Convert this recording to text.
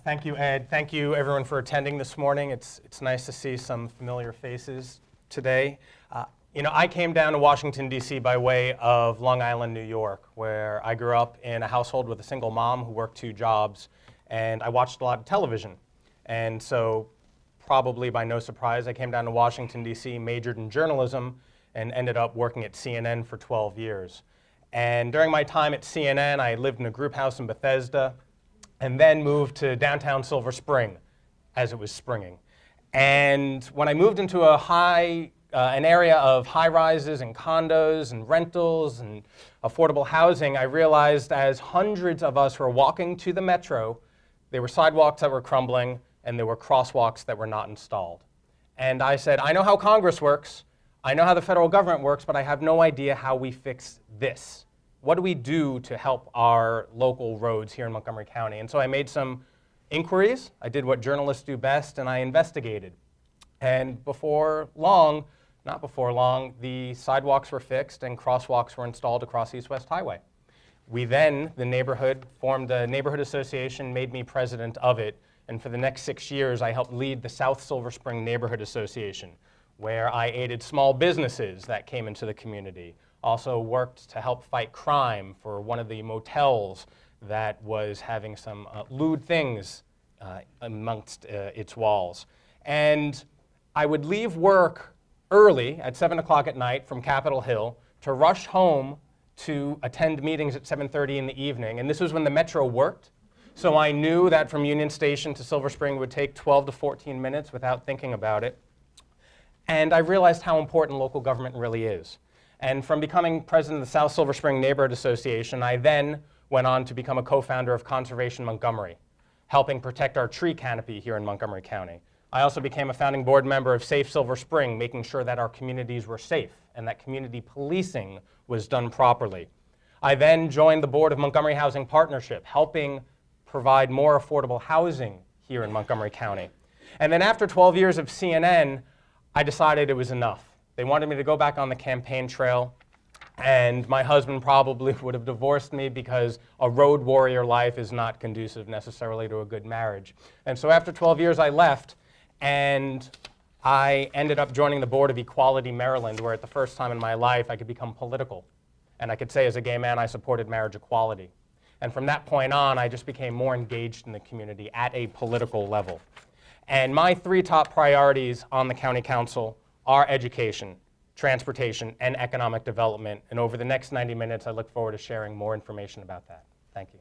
Thank you, Ed. Thank you, everyone, for attending this morning. It's nice to see some familiar faces today. I came down to Washington, D.C. by way of Long Island, New York, where I grew up in a household with a single mom who worked 2 jobs, and I watched a lot of television. And so, probably by no surprise, I came down to Washington, D.C., majored in journalism, and ended up working at CNN for 12 years. And during my time at CNN, I lived in a group house in Bethesda, and then moved to downtown Silver Spring as it was springing. And when I moved into an area of high-rises and condos and rentals and affordable housing, I realized as hundreds of us were walking to the metro, there were sidewalks that were crumbling and there were crosswalks that were not installed. And I said, I know how Congress works, I know how the federal government works, but I have no idea how we fix this. What do we do to help our local roads here in Montgomery County? And so I made some inquiries. I did what journalists do best, and I investigated. And not before long, the sidewalks were fixed and crosswalks were installed across East-West Highway. We then, the neighborhood, formed a neighborhood association, made me president of it, and for the next 6 years, I helped lead the South Silver Spring Neighborhood Association, where I aided small businesses that came into the community. Also worked to help fight crime for one of the motels that was having some lewd things amongst its walls. And I would leave work early at 7 o'clock at night from Capitol Hill to rush home to attend meetings at 7:30 in the evening. And this was when the metro worked. So I knew that from Union Station to Silver Spring would take 12 to 14 minutes without thinking about it. And I realized how important local government really is. And from becoming president of the South Silver Spring Neighborhood Association, I then went on to become a co-founder of Conservation Montgomery, helping protect our tree canopy here in Montgomery County. I also became a founding board member of Safe Silver Spring, making sure that our communities were safe and that community policing was done properly. I then joined the board of Montgomery Housing Partnership, helping provide more affordable housing here in Montgomery County. And then after 12 years of CNN, I decided it was enough. They wanted me to go back on the campaign trail, and my husband probably would have divorced me because a road warrior life is not conducive necessarily to a good marriage. And so after 12 years, I left, and I ended up joining the board of Equality Maryland, where at the first time in my life, I could become political. And I could say as a gay man, I supported marriage equality. And from that point on, I just became more engaged in the community at a political level. And my 3 top priorities on the county council are education, transportation, and economic development. And over the next 90 minutes, I look forward to sharing more information about that. Thank you.